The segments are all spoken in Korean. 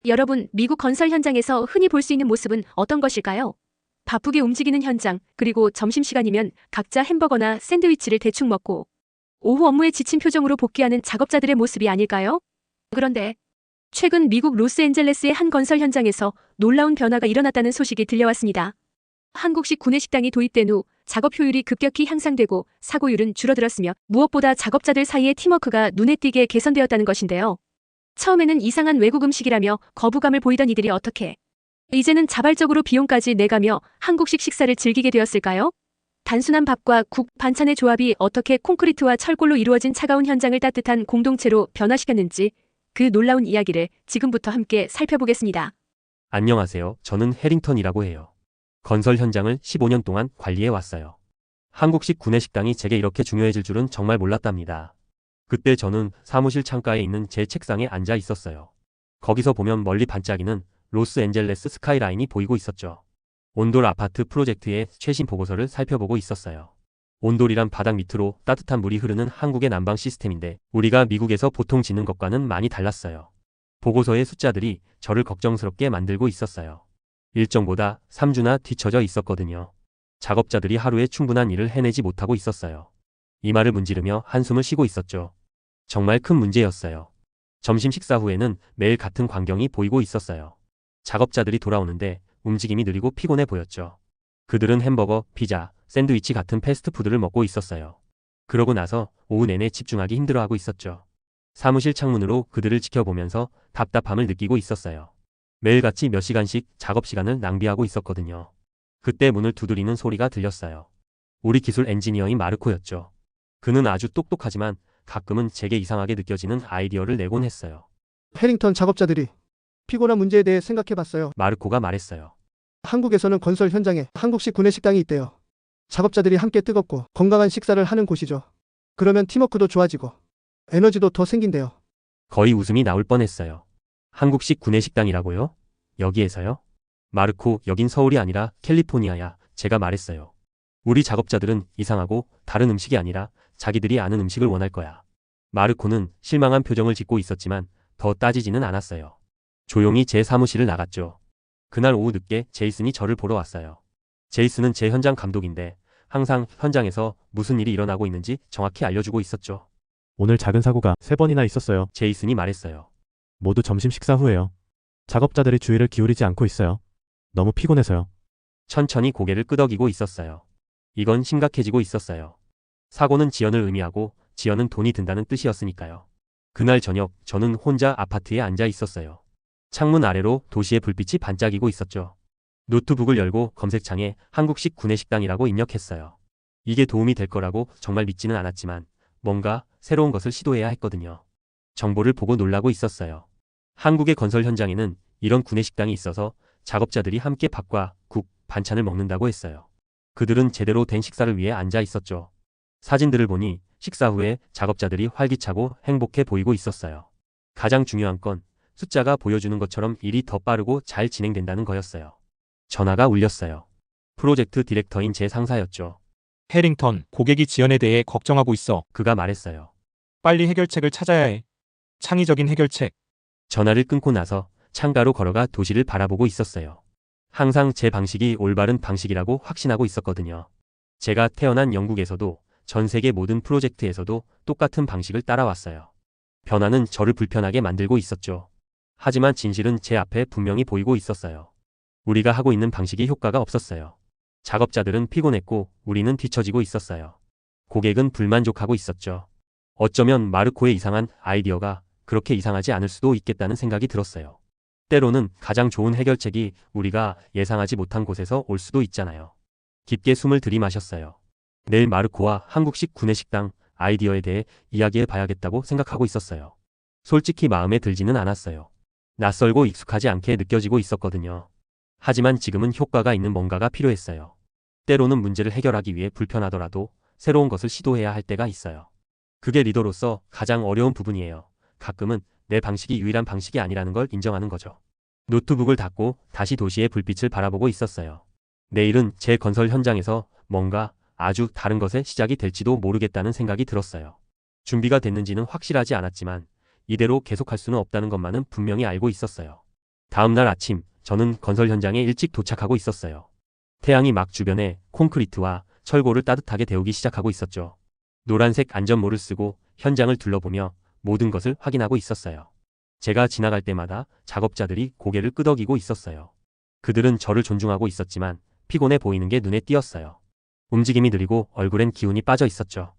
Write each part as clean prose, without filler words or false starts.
여러분, 미국 건설 현장에서 흔히 볼 수 있는 모습은 어떤 것일까요? 바쁘게 움직이는 현장, 그리고 점심시간이면 각자 햄버거나 샌드위치를 대충 먹고 오후 업무에 지친 표정으로 복귀하는 작업자들의 모습이 아닐까요? 그런데 최근 미국 로스앤젤레스의 한 건설 현장에서 놀라운 변화가 일어났다는 소식이 들려왔습니다. 한국식 구내식당이 도입된 후 작업 효율이 급격히 향상되고 사고율은 줄어들었으며 무엇보다 작업자들 사이의 팀워크가 눈에 띄게 개선되었다는 것인데요. 처음에는 이상한 외국 음식이라며 거부감을 보이던 이들이 어떻게 이제는 자발적으로 비용까지 내가며 한국식 식사를 즐기게 되었을까요? 단순한 밥과 국, 반찬의 조합이 어떻게 콘크리트와 철골로 이루어진 차가운 현장을 따뜻한 공동체로 변화시켰는지 그 놀라운 이야기를 지금부터 함께 살펴보겠습니다. 안녕하세요. 저는 해링턴이라고 해요. 건설 현장을 15년 동안 관리해 왔어요. 한국식 구내식당이 제게 이렇게 중요해질 줄은 정말 몰랐답니다. 그때 저는 사무실 창가에 있는 제 책상에 앉아 있었어요. 거기서 보면 멀리 반짝이는 로스앤젤레스 스카이라인이 보이고 있었죠. 온돌 아파트 프로젝트의 최신 보고서를 살펴보고 있었어요. 온돌이란 바닥 밑으로 따뜻한 물이 흐르는 한국의 난방 시스템인데 우리가 미국에서 보통 짓는 것과는 많이 달랐어요. 보고서의 숫자들이 저를 걱정스럽게 만들고 있었어요. 일정보다 3주나 뒤처져 있었거든요. 작업자들이 하루에 충분한 일을 해내지 못하고 있었어요. 이마를 문지르며 한숨을 쉬고 있었죠. 정말 큰 문제였어요. 점심 식사 후에는 매일 같은 광경이 보이고 있었어요. 작업자들이 돌아오는데 움직임이 느리고 피곤해 보였죠. 그들은 햄버거, 피자, 샌드위치 같은 패스트푸드를 먹고 있었어요. 그러고 나서 오후 내내 집중하기 힘들어하고 있었죠. 사무실 창문으로 그들을 지켜보면서 답답함을 느끼고 있었어요. 매일같이 몇 시간씩 작업 시간을 낭비하고 있었거든요. 그때 문을 두드리는 소리가 들렸어요. 우리 기술 엔지니어인 마르코였죠. 그는 아주 똑똑하지만 가끔은 제게 이상하게 느껴지는 아이디어를 내곤 했어요. 해링턴 작업자들이 피곤한 문제에 대해 생각해봤어요. 마르코가 말했어요. 한국에서는 건설 현장에 한국식 구내식당이 있대요. 작업자들이 함께 뜨겁고 건강한 식사를 하는 곳이죠. 그러면 팀워크도 좋아지고 에너지도 더 생긴대요. 거의 웃음이 나올 뻔했어요. 한국식 구내식당이라고요? 여기에서요? 마르코, 여긴 서울이 아니라 캘리포니아야. 제가 말했어요. 우리 작업자들은 이상하고 다른 음식이 아니라 자기들이 아는 음식을 원할 거야. 마르코는 실망한 표정을 짓고 있었지만 더 따지지는 않았어요. 조용히 제 사무실을 나갔죠. 그날 오후 늦게 제이슨이 저를 보러 왔어요. 제이슨은 제 현장 감독인데 항상 현장에서 무슨 일이 일어나고 있는지 정확히 알려주고 있었죠. 오늘 작은 사고가 3번이나 있었어요. 제이슨이 말했어요. 모두 점심 식사 후에요. 작업자들이 주의를 기울이지 않고 있어요. 너무 피곤해서요. 천천히 고개를 끄덕이고 있었어요. 이건 심각해지고 있었어요. 사고는 지연을 의미하고 지연은 돈이 든다는 뜻이었으니까요. 그날 저녁 저는 혼자 아파트에 앉아 있었어요. 창문 아래로 도시의 불빛이 반짝이고 있었죠. 노트북을 열고 검색창에 한국식 구내식당이라고 입력했어요. 이게 도움이 될 거라고 정말 믿지는 않았지만 뭔가 새로운 것을 시도해야 했거든요. 정보를 보고 놀라고 있었어요. 한국의 건설 현장에는 이런 구내식당이 있어서 작업자들이 함께 밥과 국, 반찬을 먹는다고 했어요. 그들은 제대로 된 식사를 위해 앉아 있었죠. 사진들을 보니 식사 후에 작업자들이 활기차고 행복해 보이고 있었어요. 가장 중요한 건 숫자가 보여주는 것처럼 일이 더 빠르고 잘 진행된다는 거였어요. 전화가 울렸어요. 프로젝트 디렉터인 제 상사였죠. 해링턴, 고객이 지연에 대해 걱정하고 있어. 그가 말했어요. 빨리 해결책을 찾아야 해. 창의적인 해결책. 전화를 끊고 나서 창가로 걸어가 도시를 바라보고 있었어요. 항상 제 방식이 올바른 방식이라고 확신하고 있었거든요. 제가 태어난 영국에서도 전 세계 모든 프로젝트에서도 똑같은 방식을 따라왔어요. 변화는 저를 불편하게 만들고 있었죠. 하지만 진실은 제 앞에 분명히 보이고 있었어요. 우리가 하고 있는 방식이 효과가 없었어요. 작업자들은 피곤했고 우리는 뒤처지고 있었어요. 고객은 불만족하고 있었죠. 어쩌면 마르코의 이상한 아이디어가 그렇게 이상하지 않을 수도 있겠다는 생각이 들었어요. 때로는 가장 좋은 해결책이 우리가 예상하지 못한 곳에서 올 수도 있잖아요. 깊게 숨을 들이마셨어요. 내일 마르코와 한국식 구내식당 아이디어에 대해 이야기해 봐야겠다고 생각하고 있었어요. 솔직히 마음에 들지는 않았어요. 낯설고 익숙하지 않게 느껴지고 있었거든요. 하지만 지금은 효과가 있는 뭔가가 필요했어요. 때로는 문제를 해결하기 위해 불편하더라도 새로운 것을 시도해야 할 때가 있어요. 그게 리더로서 가장 어려운 부분이에요. 가끔은 내 방식이 유일한 방식이 아니라는 걸 인정하는 거죠. 노트북을 닫고 다시 도시의 불빛을 바라보고 있었어요. 내일은 제 건설 현장에서 뭔가 아주 다른 것의 시작이 될지도 모르겠다는 생각이 들었어요. 준비가 됐는지는 확실하지 않았지만 이대로 계속할 수는 없다는 것만은 분명히 알고 있었어요. 다음 날 아침, 저는 건설 현장에 일찍 도착하고 있었어요. 태양이 막 주변에 콘크리트와 철골을 따뜻하게 데우기 시작하고 있었죠. 노란색 안전모를 쓰고 현장을 둘러보며 모든 것을 확인하고 있었어요. 제가 지나갈 때마다 작업자들이 고개를 끄덕이고 있었어요. 그들은 저를 존중하고 있었지만 피곤해 보이는 게 눈에 띄었어요. 움직임이 느리고 얼굴엔 기운이 빠져 있었죠.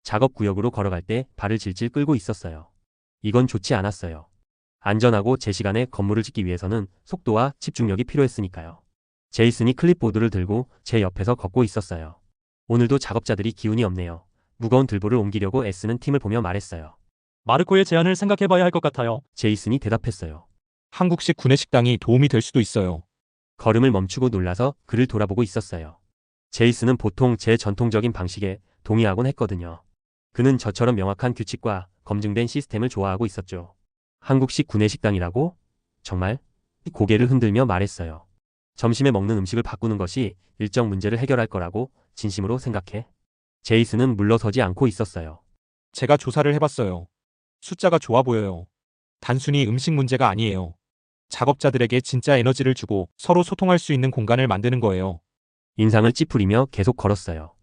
작업 구역으로 걸어갈 때 발을 질질 끌고 있었어요. 이건 좋지 않았어요. 안전하고 제 시간에 건물을 짓기 위해서는 속도와 집중력이 필요했으니까요. 제이슨이 클립보드를 들고 제 옆에서 걷고 있었어요. 오늘도 작업자들이 기운이 없네요. 무거운 들보를 옮기려고 애쓰는 팀을 보며 말했어요. 마르코의 제안을 생각해봐야 할 것 같아요. 제이슨이 대답했어요. 한국식 구내식당이 도움이 될 수도 있어요. 걸음을 멈추고 놀라서 그를 돌아보고 있었어요. 제이슨은 보통 제 전통적인 방식에 동의하곤 했거든요. 그는 저처럼 명확한 규칙과 검증된 시스템을 좋아하고 있었죠. 한국식 구내식당이라고? 정말? 고개를 흔들며 말했어요. 점심에 먹는 음식을 바꾸는 것이 일정 문제를 해결할 거라고 진심으로 생각해? 제이슨은 물러서지 않고 있었어요. 제가 조사를 해봤어요. 숫자가 좋아 보여요. 단순히 음식 문제가 아니에요. 작업자들에게 진짜 에너지를 주고 서로 소통할 수 있는 공간을 만드는 거예요. 인상을 찌푸리며 계속 걸었어요.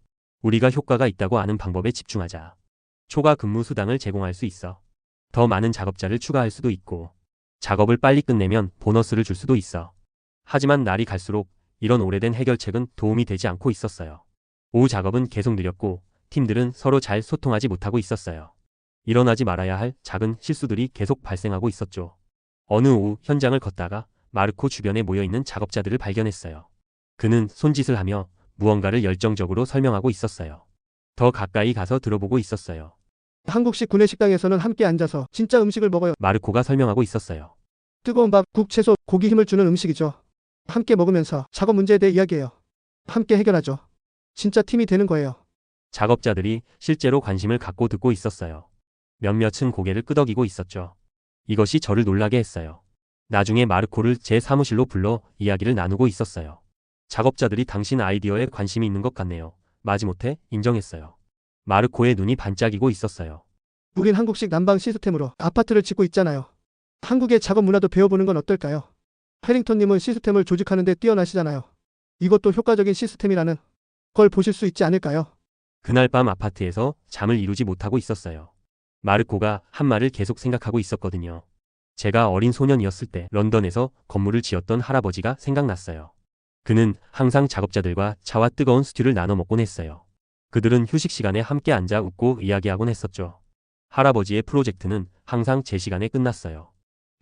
우리가 효과가 있다고 아는 방법에 집중하자. 초과 근무 수당을 제공할 수 있어. 더 많은 작업자를 추가할 수도 있고, 작업을 빨리 끝내면 보너스를 줄 수도 있어. 하지만 날이 갈수록 이런 오래된 해결책은 도움이 되지 않고 있었어요. 오후 작업은 계속 느렸고, 팀들은 서로 잘 소통하지 못하고 있었어요. 일어나지 말아야 할 작은 실수들이 계속 발생하고 있었죠. 어느 오후 현장을 걷다가 마르코 주변에 모여있는 작업자들을 발견했어요. 그는 손짓을 하며 무언가를 열정적으로 설명하고 있었어요. 더 가까이 가서 들어보고 있었어요. 한국식 구내식당에서는 함께 앉아서 진짜 음식을 먹어요. 마르코가 설명하고 있었어요. 뜨거운 밥, 국, 채소, 고기 힘을 주는 음식이죠. 함께 먹으면서 작업 문제에 대해 이야기해요. 함께 해결하죠. 진짜 팀이 되는 거예요. 작업자들이 실제로 관심을 갖고 듣고 있었어요. 몇몇은 고개를 끄덕이고 있었죠. 이것이 저를 놀라게 했어요. 나중에 마르코를 제 사무실로 불러 이야기를 나누고 있었어요. 작업자들이 당신 아이디어에 관심이 있는 것 같네요. 마지못해 인정했어요. 마르코의 눈이 반짝이고 있었어요. 우린 한국식 난방 시스템으로 아파트를 짓고 있잖아요. 한국의 작업 문화도 배워보는 건 어떨까요? 해링턴님은 시스템을 조직하는 데 뛰어나시잖아요. 이것도 효과적인 시스템이라는 걸 보실 수 있지 않을까요? 그날 밤 아파트에서 잠을 이루지 못하고 있었어요. 마르코가 한 말을 계속 생각하고 있었거든요. 제가 어린 소년이었을 때 런던에서 건물을 지었던 할아버지가 생각났어요. 그는 항상 작업자들과 차와 뜨거운 스튜를 나눠 먹곤 했어요. 그들은 휴식 시간에 함께 앉아 웃고 이야기하곤 했었죠. 할아버지의 프로젝트는 항상 제 시간에 끝났어요.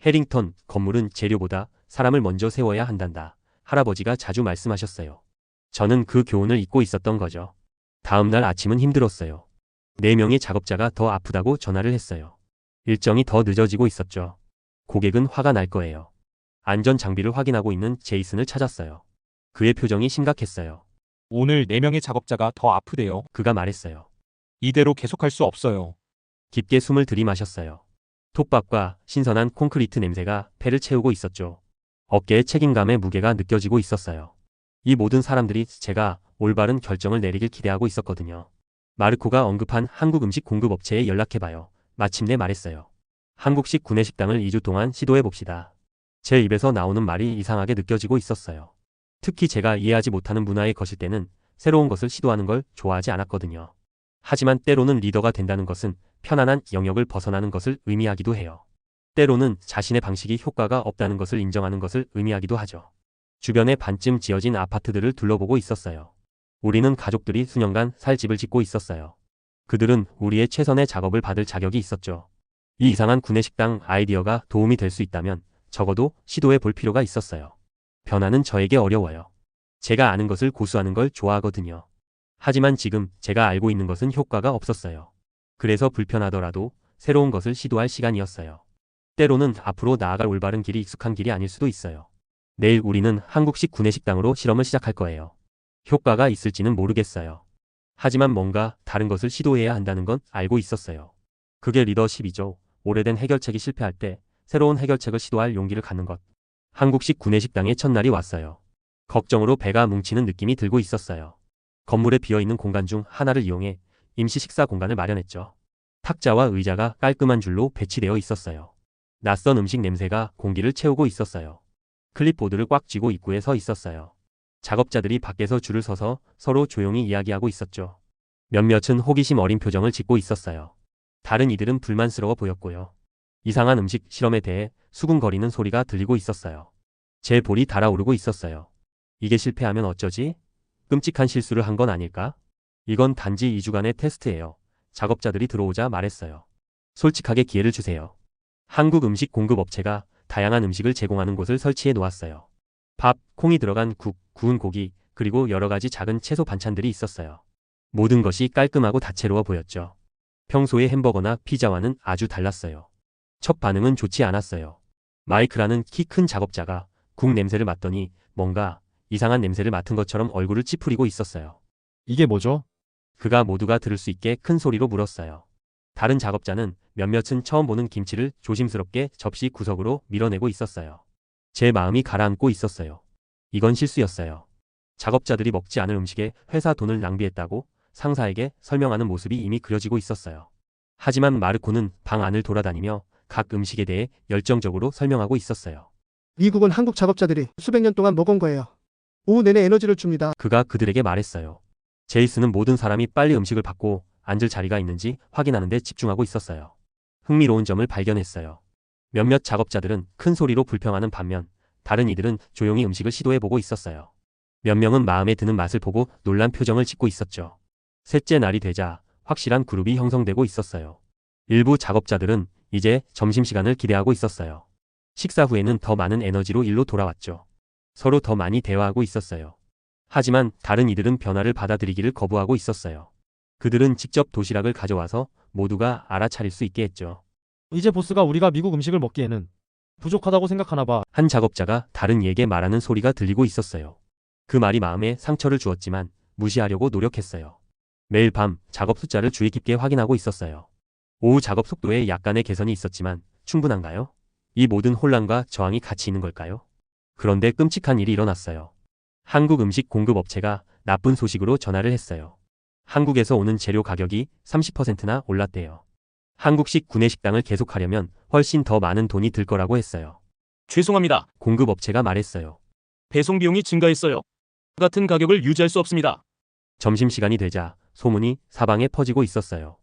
해링턴, 건물은 재료보다 사람을 먼저 세워야 한단다. 할아버지가 자주 말씀하셨어요. 저는 그 교훈을 잊고 있었던 거죠. 다음 날 아침은 힘들었어요. 4명의 작업자가 더 아프다고 전화를 했어요. 일정이 더 늦어지고 있었죠. 고객은 화가 날 거예요. 안전 장비를 확인하고 있는 제이슨을 찾았어요. 그의 표정이 심각했어요. 오늘 4명의 작업자가 더 아프대요. 그가 말했어요. 이대로 계속할 수 없어요. 깊게 숨을 들이마셨어요. 톱밥과 신선한 콘크리트 냄새가 폐를 채우고 있었죠. 어깨에 책임감의 무게가 느껴지고 있었어요. 이 모든 사람들이 제가 올바른 결정을 내리길 기대하고 있었거든요. 마르코가 언급한 한국 음식 공급 업체에 연락해봐요. 마침내 말했어요. 한국식 구내식당을 2주 동안 시도해봅시다. 제 입에서 나오는 말이 이상하게 느껴지고 있었어요. 특히 제가 이해하지 못하는 문화에 거실 때는 새로운 것을 시도하는 걸 좋아하지 않았거든요. 하지만 때로는 리더가 된다는 것은 편안한 영역을 벗어나는 것을 의미하기도 해요. 때로는 자신의 방식이 효과가 없다는 것을 인정하는 것을 의미하기도 하죠. 주변에 반쯤 지어진 아파트들을 둘러보고 있었어요. 우리는 가족들이 수년간 살 집을 짓고 있었어요. 그들은 우리의 최선의 작업을 받을 자격이 있었죠. 이 이상한 구내식당 아이디어가 도움이 될 수 있다면 적어도 시도해 볼 필요가 있었어요. 변화는 저에게 어려워요. 제가 아는 것을 고수하는 걸 좋아하거든요. 하지만 지금 제가 알고 있는 것은 효과가 없었어요. 그래서 불편하더라도 새로운 것을 시도할 시간이었어요. 때로는 앞으로 나아갈 올바른 길이 익숙한 길이 아닐 수도 있어요. 내일 우리는 한국식 구내식당으로 실험을 시작할 거예요. 효과가 있을지는 모르겠어요. 하지만 뭔가 다른 것을 시도해야 한다는 건 알고 있었어요. 그게 리더십이죠. 오래된 해결책이 실패할 때 새로운 해결책을 시도할 용기를 갖는 것. 한국식 구내식당의 첫날이 왔어요. 걱정으로 배가 뭉치는 느낌이 들고 있었어요. 건물에 비어있는 공간 중 하나를 이용해 임시 식사 공간을 마련했죠. 탁자와 의자가 깔끔한 줄로 배치되어 있었어요. 낯선 음식 냄새가 공기를 채우고 있었어요. 클립보드를 꽉 쥐고 입구에 서 있었어요. 작업자들이 밖에서 줄을 서서 서로 조용히 이야기하고 있었죠. 몇몇은 호기심 어린 표정을 짓고 있었어요. 다른 이들은 불만스러워 보였고요. 이상한 음식 실험에 대해 수군거리는 소리가 들리고 있었어요. 제 볼이 달아오르고 있었어요. 이게 실패하면 어쩌지? 끔찍한 실수를 한 건 아닐까? 이건 단지 2주간의 테스트예요. 작업자들이 들어오자 말했어요. 솔직하게 기회를 주세요. 한국 음식 공급 업체가 다양한 음식을 제공하는 곳을 설치해 놓았어요. 밥, 콩이 들어간 국, 구운 고기, 그리고 여러 가지 작은 채소 반찬들이 있었어요. 모든 것이 깔끔하고 다채로워 보였죠. 평소의 햄버거나 피자와는 아주 달랐어요. 첫 반응은 좋지 않았어요. 마이크라는 키 큰 작업자가 국 냄새를 맡더니 뭔가 이상한 냄새를 맡은 것처럼 얼굴을 찌푸리고 있었어요. 이게 뭐죠? 그가 모두가 들을 수 있게 큰 소리로 물었어요. 다른 작업자는 몇몇은 처음 보는 김치를 조심스럽게 접시 구석으로 밀어내고 있었어요. 제 마음이 가라앉고 있었어요. 이건 실수였어요. 작업자들이 먹지 않을 음식에 회사 돈을 낭비했다고 상사에게 설명하는 모습이 이미 그려지고 있었어요. 하지만 마르코는 방 안을 돌아다니며 각 음식에 대해 열정적으로 설명하고 있었어요. 이 국은 한국 작업자들이 수백 년 동안 먹은 거예요. 오후 내내 에너지를 줍니다. 그가 그들에게 말했어요. 제이슨은 모든 사람이 빨리 음식을 받고 앉을 자리가 있는지 확인하는 데 집중하고 있었어요. 흥미로운 점을 발견했어요. 몇몇 작업자들은 큰 소리로 불평하는 반면 다른 이들은 조용히 음식을 시도해보고 있었어요. 몇 명은 마음에 드는 맛을 보고 놀란 표정을 짓고 있었죠. 셋째 날이 되자 확실한 그룹이 형성되고 있었어요. 일부 작업자들은 이제 점심시간을 기대하고 있었어요. 식사 후에는 더 많은 에너지로 일로 돌아왔죠. 서로 더 많이 대화하고 있었어요. 하지만 다른 이들은 변화를 받아들이기를 거부하고 있었어요. 그들은 직접 도시락을 가져와서 모두가 알아차릴 수 있게 했죠. 이제 보스가 우리가 미국 음식을 먹기에는 부족하다고 생각하나 봐. 한 작업자가 다른 이에게 말하는 소리가 들리고 있었어요. 그 말이 마음에 상처를 주었지만 무시하려고 노력했어요. 매일 밤 작업 숫자를 주의 깊게 확인하고 있었어요. 오후 작업 속도에 약간의 개선이 있었지만 충분한가요? 이 모든 혼란과 저항이 같이 있는 걸까요? 그런데 끔찍한 일이 일어났어요. 한국 음식 공급 업체가 나쁜 소식으로 전화를 했어요. 한국에서 오는 재료 가격이 30%나 올랐대요. 한국식 구내식당을 계속하려면 훨씬 더 많은 돈이 들 거라고 했어요. 죄송합니다. 공급 업체가 말했어요. 배송 비용이 증가했어요. 같은 가격을 유지할 수 없습니다. 점심시간이 되자 소문이 사방에 퍼지고 있었어요.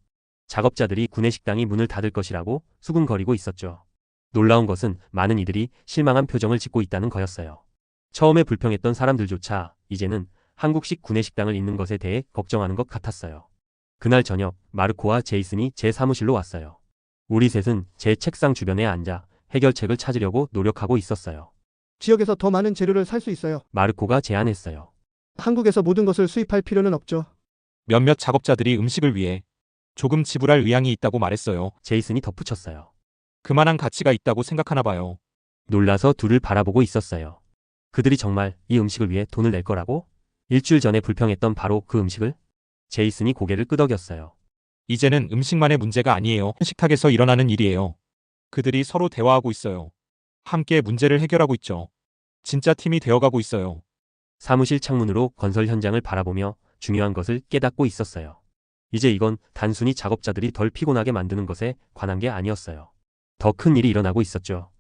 작업자들이 구내식당이 문을 닫을 것이라고 수군거리고 있었죠. 놀라운 것은 많은 이들이 실망한 표정을 짓고 있다는 거였어요. 처음에 불평했던 사람들조차 이제는 한국식 구내식당을 잇는 것에 대해 걱정하는 것 같았어요. 그날 저녁 마르코와 제이슨이 제 사무실로 왔어요. 우리 셋은 제 책상 주변에 앉아 해결책을 찾으려고 노력하고 있었어요. 지역에서 더 많은 재료를 살 수 있어요. 마르코가 제안했어요. 한국에서 모든 것을 수입할 필요는 없죠. 몇몇 작업자들이 음식을 위해 조금 지불할 의향이 있다고 말했어요. 제이슨이 덧붙였어요. 그만한 가치가 있다고 생각하나 봐요. 놀라서 둘을 바라보고 있었어요. 그들이 정말 이 음식을 위해 돈을 낼 거라고? 일주일 전에 불평했던 바로 그 음식을? 제이슨이 고개를 끄덕였어요. 이제는 음식만의 문제가 아니에요. 식탁에서 일어나는 일이에요. 그들이 서로 대화하고 있어요. 함께 문제를 해결하고 있죠. 진짜 팀이 되어가고 있어요. 사무실 창문으로 건설 현장을 바라보며 중요한 것을 깨닫고 있었어요. 이제 이건 단순히 작업자들이 덜 피곤하게 만드는 것에 관한 게 아니었어요. 더 큰 일이 일어나고 있었죠.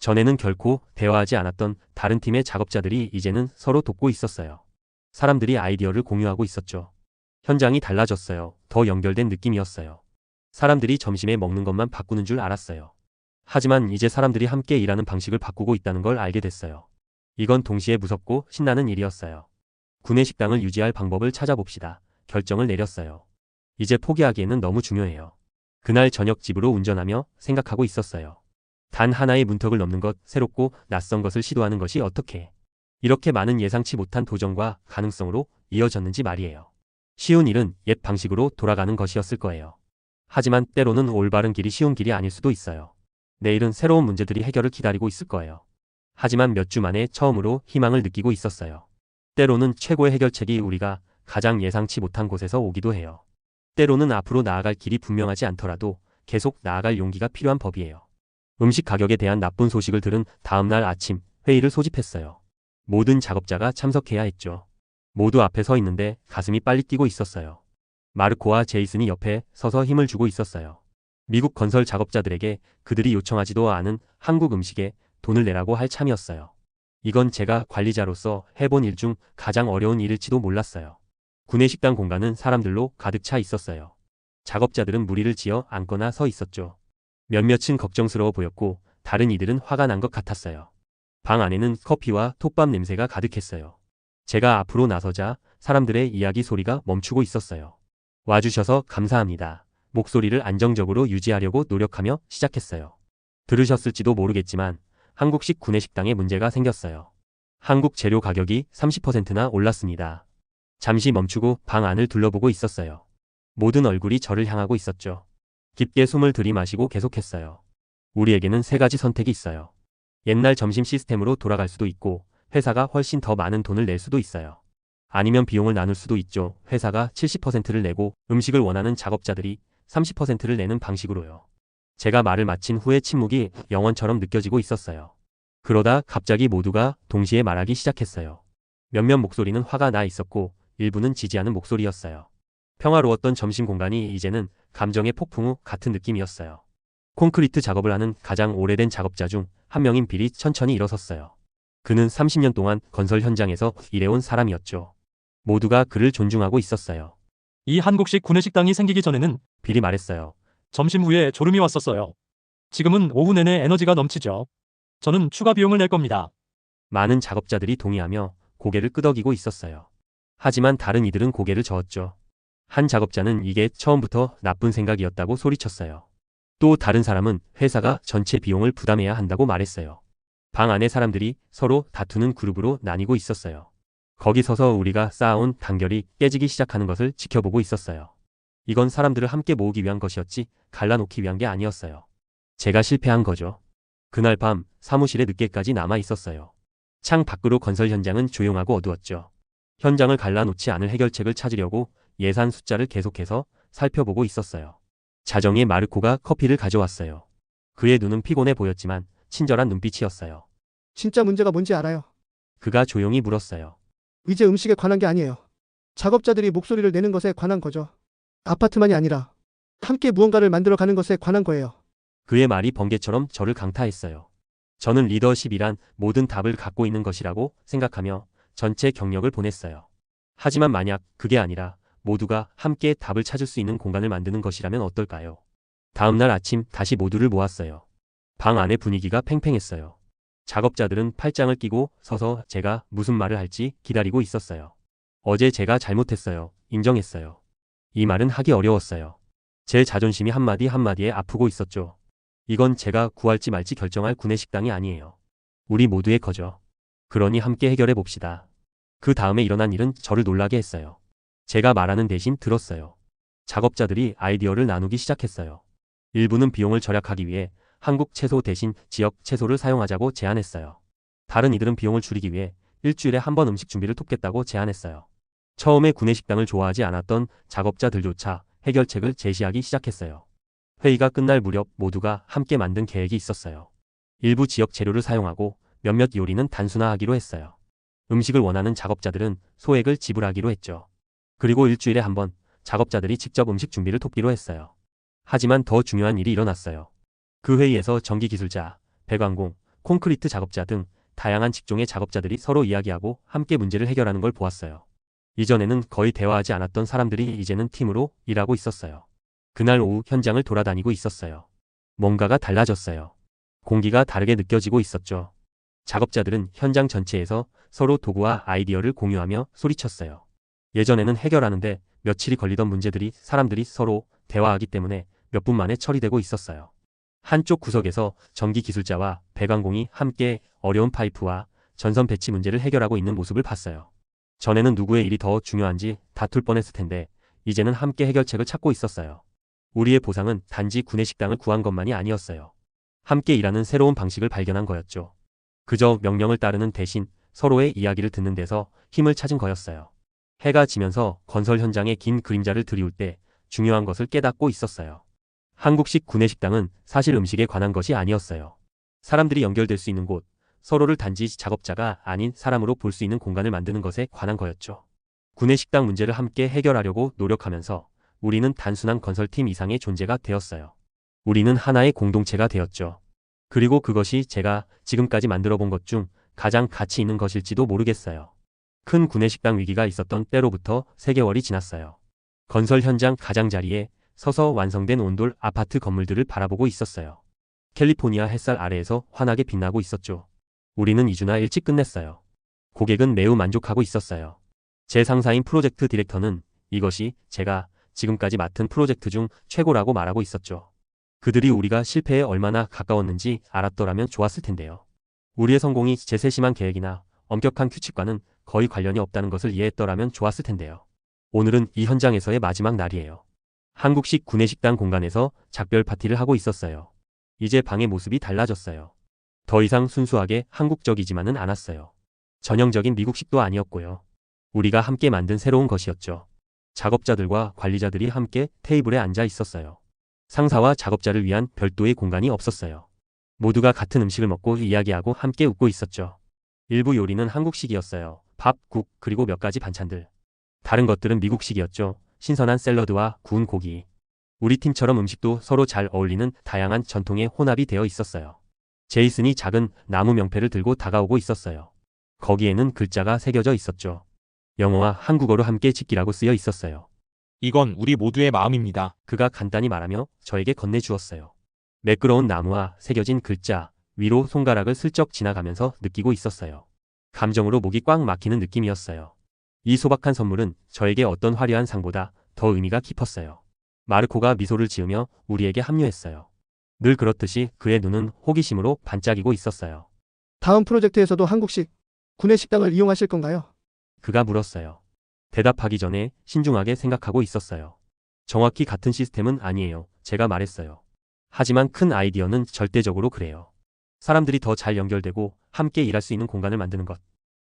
전에는 결코 대화하지 않았던 다른 팀의 작업자들이 이제는 서로 돕고 있었어요. 사람들이 아이디어를 공유하고 있었죠. 현장이 달라졌어요. 더 연결된 느낌이었어요. 사람들이 점심에 먹는 것만 바꾸는 줄 알았어요. 하지만 이제 사람들이 함께 일하는 방식을 바꾸고 있다는 걸 알게 됐어요. 이건 동시에 무섭고 신나는 일이었어요. 구내식당을 유지할 방법을 찾아봅시다. 결정을 내렸어요. 이제 포기하기에는 너무 중요해요. 그날 저녁 집으로 운전하며 생각하고 있었어요. 단 하나의 문턱을 넘는 것, 새롭고 낯선 것을 시도하는 것이 어떻게 이렇게 많은 예상치 못한 도전과 가능성으로 이어졌는지 말이에요. 쉬운 일은 옛 방식으로 돌아가는 것이었을 거예요. 하지만 때로는 올바른 길이 쉬운 길이 아닐 수도 있어요. 내일은 새로운 문제들이 해결을 기다리고 있을 거예요. 하지만 몇 주 만에 처음으로 희망을 느끼고 있었어요. 때로는 최고의 해결책이 우리가 가장 예상치 못한 곳에서 오기도 해요. 때로는 앞으로 나아갈 길이 분명하지 않더라도 계속 나아갈 용기가 필요한 법이에요. 음식 가격에 대한 나쁜 소식을 들은 다음 날 아침 회의를 소집했어요. 모든 작업자가 참석해야 했죠. 모두 앞에 서 있는데 가슴이 빨리 뛰고 있었어요. 마르코와 제이슨이 옆에 서서 힘을 주고 있었어요. 미국 건설 작업자들에게 그들이 요청하지도 않은 한국 음식에 돈을 내라고 할 참이었어요. 이건 제가 관리자로서 해본 일 중 가장 어려운 일일지도 몰랐어요. 구내식당 공간은 사람들로 가득 차 있었어요. 작업자들은 무리를 지어 앉거나 서 있었죠. 몇몇은 걱정스러워 보였고 다른 이들은 화가 난 것 같았어요. 방 안에는 커피와 톱밥 냄새가 가득했어요. 제가 앞으로 나서자 사람들의 이야기 소리가 멈추고 있었어요. 와주셔서 감사합니다. 목소리를 안정적으로 유지하려고 노력하며 시작했어요. 들으셨을지도 모르겠지만 한국식 구내식당에 문제가 생겼어요. 한국 재료 가격이 30%나 올랐습니다. 잠시 멈추고 방 안을 둘러보고 있었어요. 모든 얼굴이 저를 향하고 있었죠. 깊게 숨을 들이마시고 계속했어요. 우리에게는 세 가지 선택이 있어요. 옛날 점심 시스템으로 돌아갈 수도 있고 회사가 훨씬 더 많은 돈을 낼 수도 있어요. 아니면 비용을 나눌 수도 있죠. 회사가 70%를 내고 음식을 원하는 작업자들이 30%를 내는 방식으로요. 제가 말을 마친 후에 침묵이 영원처럼 느껴지고 있었어요. 그러다 갑자기 모두가 동시에 말하기 시작했어요. 몇몇 목소리는 화가 나 있었고 일부는 지지하는 목소리였어요. 평화로웠던 점심 공간이 이제는 감정의 폭풍 후 같은 느낌이었어요. 콘크리트 작업을 하는 가장 오래된 작업자 중 한 명인 빌이 천천히 일어섰어요. 그는 30년 동안 건설 현장에서 일해온 사람이었죠. 모두가 그를 존중하고 있었어요. 이 한국식 구내식당이 생기기 전에는 빌이 말했어요. 점심 후에 졸음이 왔었어요. 지금은 오후 내내 에너지가 넘치죠. 저는 추가 비용을 낼 겁니다. 많은 작업자들이 동의하며 고개를 끄덕이고 있었어요. 하지만 다른 이들은 고개를 저었죠. 한 작업자는 이게 처음부터 나쁜 생각이었다고 소리쳤어요. 또 다른 사람은 회사가 전체 비용을 부담해야 한다고 말했어요. 방 안의 사람들이 서로 다투는 그룹으로 나뉘고 있었어요. 거기 서서 우리가 쌓아온 단결이 깨지기 시작하는 것을 지켜보고 있었어요. 이건 사람들을 함께 모으기 위한 것이었지 갈라놓기 위한 게 아니었어요. 제가 실패한 거죠. 그날 밤 사무실에 늦게까지 남아 있었어요. 창 밖으로 건설 현장은 조용하고 어두웠죠. 현장을 갈라놓지 않을 해결책을 찾으려고 예산 숫자를 계속해서 살펴보고 있었어요. 자정에 마르코가 커피를 가져왔어요. 그의 눈은 피곤해 보였지만 친절한 눈빛이었어요. 진짜 문제가 뭔지 알아요. 그가 조용히 물었어요. 이제 음식에 관한 게 아니에요. 작업자들이 목소리를 내는 것에 관한 거죠. 아파트만이 아니라 함께 무언가를 만들어가는 것에 관한 거예요. 그의 말이 번개처럼 저를 강타했어요. 저는 리더십이란 모든 답을 갖고 있는 것이라고 생각하며 전체 경력을 보냈어요. 하지만 만약 그게 아니라 모두가 함께 답을 찾을 수 있는 공간을 만드는 것이라면 어떨까요? 다음 날 아침 다시 모두를 모았어요. 방 안의 분위기가 팽팽했어요. 작업자들은 팔짱을 끼고 서서 제가 무슨 말을 할지 기다리고 있었어요. 어제 제가 잘못했어요. 인정했어요. 이 말은 하기 어려웠어요. 제 자존심이 한마디 한마디에 아프고 있었죠. 이건 제가 구할지 말지 결정할 구내식당이 아니에요. 우리 모두의 거죠. 그러니 함께 해결해 봅시다. 그 다음에 일어난 일은 저를 놀라게 했어요. 제가 말하는 대신 들었어요. 작업자들이 아이디어를 나누기 시작했어요. 일부는 비용을 절약하기 위해 한국 채소 대신 지역 채소를 사용하자고 제안했어요. 다른 이들은 비용을 줄이기 위해 일주일에 한 번 음식 준비를 돕겠다고 제안했어요. 처음에 구내식당을 좋아하지 않았던 작업자들조차 해결책을 제시하기 시작했어요. 회의가 끝날 무렵 모두가 함께 만든 계획이 있었어요. 일부 지역 재료를 사용하고 몇몇 요리는 단순화하기로 했어요. 음식을 원하는 작업자들은 소액을 지불하기로 했죠. 그리고 일주일에 한 번 작업자들이 직접 음식 준비를 돕기로 했어요. 하지만 더 중요한 일이 일어났어요. 그 회의에서 전기기술자, 배관공, 콘크리트 작업자 등 다양한 직종의 작업자들이 서로 이야기하고 함께 문제를 해결하는 걸 보았어요. 이전에는 거의 대화하지 않았던 사람들이 이제는 팀으로 일하고 있었어요. 그날 오후 현장을 돌아다니고 있었어요. 뭔가가 달라졌어요. 공기가 다르게 느껴지고 있었죠. 작업자들은 현장 전체에서 서로 도구와 아이디어를 공유하며 소리쳤어요. 예전에는 해결하는데 며칠이 걸리던 문제들이 사람들이 서로 대화하기 때문에 몇 분 만에 처리되고 있었어요. 한쪽 구석에서 전기기술자와 배관공이 함께 어려운 파이프와 전선 배치 문제를 해결하고 있는 모습을 봤어요. 전에는 누구의 일이 더 중요한지 다툴 뻔했을 텐데 이제는 함께 해결책을 찾고 있었어요. 우리의 보상은 단지 구내식당을 구한 것만이 아니었어요. 함께 일하는 새로운 방식을 발견한 거였죠. 그저 명령을 따르는 대신 서로의 이야기를 듣는 데서 힘을 찾은 거였어요. 해가 지면서 건설 현장의 긴 그림자를 드리울 때 중요한 것을 깨닫고 있었어요. 한국식 구내식당은 사실 음식에 관한 것이 아니었어요. 사람들이 연결될 수 있는 곳, 서로를 단지 작업자가 아닌 사람으로 볼 수 있는 공간을 만드는 것에 관한 거였죠. 구내식당 문제를 함께 해결하려고 노력하면서 우리는 단순한 건설팀 이상의 존재가 되었어요. 우리는 하나의 공동체가 되었죠. 그리고 그것이 제가 지금까지 만들어 본 것 중 가장 가치 있는 것일지도 모르겠어요. 큰 구내식당 위기가 있었던 때로부터 3개월이 지났어요. 건설 현장 가장자리에 서서 완성된 온돌 아파트 건물들을 바라보고 있었어요. 캘리포니아 햇살 아래에서 환하게 빛나고 있었죠. 우리는 2주나 일찍 끝냈어요. 고객은 매우 만족하고 있었어요. 제 상사인 프로젝트 디렉터는 이것이 제가 지금까지 맡은 프로젝트 중 최고라고 말하고 있었죠. 그들이 우리가 실패에 얼마나 가까웠는지 알았더라면 좋았을 텐데요. 우리의 성공이 제 세심한 계획이나 엄격한 규칙과는 거의 관련이 없다는 것을 이해했더라면 좋았을 텐데요. 오늘은 이 현장에서의 마지막 날이에요. 한국식 구내식당 공간에서 작별 파티를 하고 있었어요. 이제 방의 모습이 달라졌어요. 더 이상 순수하게 한국적이지만은 않았어요. 전형적인 미국식도 아니었고요. 우리가 함께 만든 새로운 것이었죠. 작업자들과 관리자들이 함께 테이블에 앉아 있었어요. 상사와 작업자를 위한 별도의 공간이 없었어요. 모두가 같은 음식을 먹고 이야기하고 함께 웃고 있었죠. 일부 요리는 한국식이었어요. 밥, 국, 그리고 몇 가지 반찬들. 다른 것들은 미국식이었죠. 신선한 샐러드와 구운 고기. 우리 팀처럼 음식도 서로 잘 어울리는 다양한 전통의 혼합이 되어 있었어요. 제이슨이 작은 나무 명패를 들고 다가오고 있었어요. 거기에는 글자가 새겨져 있었죠. 영어와 한국어로 함께 지키라고 쓰여 있었어요. 이건 우리 모두의 마음입니다. 그가 간단히 말하며 저에게 건네주었어요. 매끄러운 나무와 새겨진 글자 위로 손가락을 슬쩍 지나가면서 느끼고 있었어요. 감정으로 목이 꽉 막히는 느낌이었어요. 이 소박한 선물은 저에게 어떤 화려한 상보다 더 의미가 깊었어요. 마르코가 미소를 지으며 우리에게 합류했어요. 늘 그렇듯이 그의 눈은 호기심으로 반짝이고 있었어요. 다음 프로젝트에서도 한국식 구내식당을 이용하실 건가요? 그가 물었어요. 대답하기 전에 신중하게 생각하고 있었어요. 정확히 같은 시스템은 아니에요. 제가 말했어요. 하지만 큰 아이디어는 절대적으로 그래요. 사람들이 더 잘 연결되고 함께 일할 수 있는 공간을 만드는 것.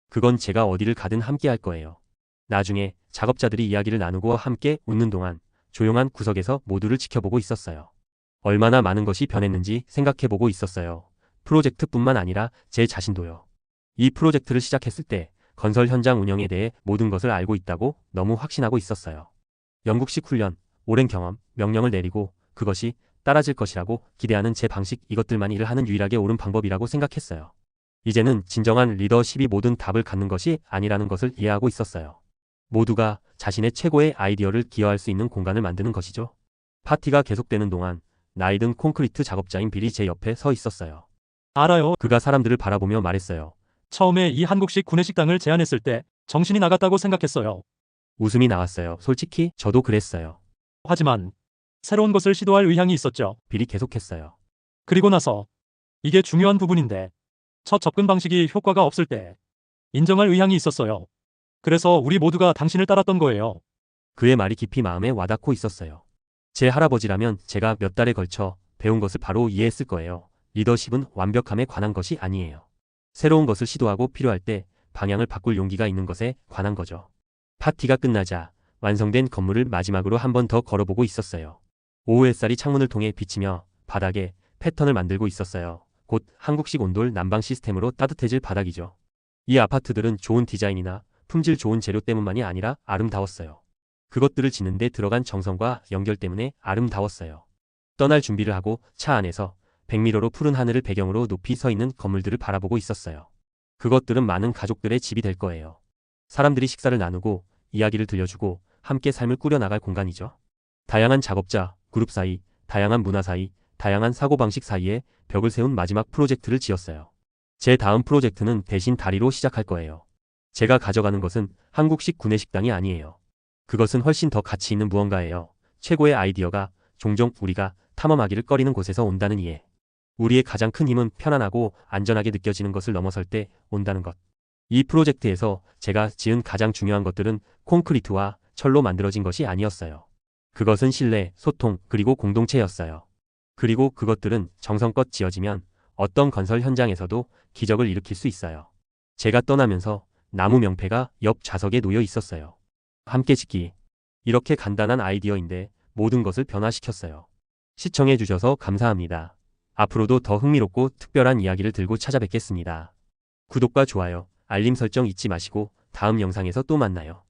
그건 제가 어디를 가든 함께 할 거예요. 나중에 작업자들이 이야기를 나누고 함께 웃는 동안 조용한 구석에서 모두를 지켜보고 있었어요. 얼마나 많은 것이 변했는지 생각해보고 있었어요. 프로젝트뿐만 아니라 제 자신도요. 이 프로젝트를 시작했을 때 건설 현장 운영에 대해 모든 것을 알고 있다고 너무 확신하고 있었어요. 영국식 훈련, 오랜 경험, 명령을 내리고 그것이 따라질 것이라고 기대하는 제 방식, 이것들만이 일을 하는 유일하게 옳은 방법이라고 생각했어요. 이제는 진정한 리더십이 모든 답을 갖는 것이 아니라는 것을 이해하고 있었어요. 모두가 자신의 최고의 아이디어를 기여할 수 있는 공간을 만드는 것이죠. 파티가 계속되는 동안 나이든 콘크리트 작업자인 빌이 제 옆에 서 있었어요. 알아요. 그가 사람들을 바라보며 말했어요. 처음에 이 한국식 구내식당을 제안했을 때 정신이 나갔다고 생각했어요. 웃음이 나왔어요. 솔직히 저도 그랬어요. 하지만 새로운 것을 시도할 의향이 있었죠. 빌이 계속했어요. 그리고 나서 이게 중요한 부분인데 첫 접근 방식이 효과가 없을 때 인정할 의향이 있었어요. 그래서 우리 모두가 당신을 따랐던 거예요. 그의 말이 깊이 마음에 와닿고 있었어요. 제 할아버지라면 제가 몇 달에 걸쳐 배운 것을 바로 이해했을 거예요. 리더십은 완벽함에 관한 것이 아니에요. 새로운 것을 시도하고 필요할 때 방향을 바꿀 용기가 있는 것에 관한 거죠. 파티가 끝나자 완성된 건물을 마지막으로 한 번 더 걸어보고 있었어요. 오후 햇살이 창문을 통해 비치며 바닥에 패턴을 만들고 있었어요. 곧 한국식 온돌 난방 시스템으로 따뜻해질 바닥이죠. 이 아파트들은 좋은 디자인이나 품질 좋은 재료 때문만이 아니라 아름다웠어요. 그것들을 짓는 데 들어간 정성과 연결 때문에 아름다웠어요. 떠날 준비를 하고 차 안에서 백미러로 푸른 하늘을 배경으로 높이 서 있는 건물들을 바라보고 있었어요. 그것들은 많은 가족들의 집이 될 거예요. 사람들이 식사를 나누고 이야기를 들려주고 함께 삶을 꾸려나갈 공간이죠. 다양한 작업자, 그룹 사이, 다양한 문화 사이, 다양한 사고방식 사이에 벽을 세운 마지막 프로젝트를 지었어요. 제 다음 프로젝트는 대신 다리로 시작할 거예요. 제가 가져가는 것은 한국식 구내식당이 아니에요. 그것은 훨씬 더 가치 있는 무언가예요. 최고의 아이디어가 종종 우리가 탐험하기를 꺼리는 곳에서 온다는 이해. 우리의 가장 큰 힘은 편안하고 안전하게 느껴지는 것을 넘어설 때 온다는 것. 이 프로젝트에서 제가 지은 가장 중요한 것들은 콘크리트와 철로 만들어진 것이 아니었어요. 그것은 신뢰, 소통, 그리고 공동체였어요. 그리고 그것들은 정성껏 지어지면 어떤 건설 현장에서도 기적을 일으킬 수 있어요. 제가 떠나면서 나무 명패가 옆 좌석에 놓여 있었어요. 함께 짓기. 이렇게 간단한 아이디어인데 모든 것을 변화시켰어요. 시청해 주셔서 감사합니다. 앞으로도 더 흥미롭고 특별한 이야기를 들고 찾아뵙겠습니다. 구독과 좋아요, 알림 설정 잊지 마시고 다음 영상에서 또 만나요.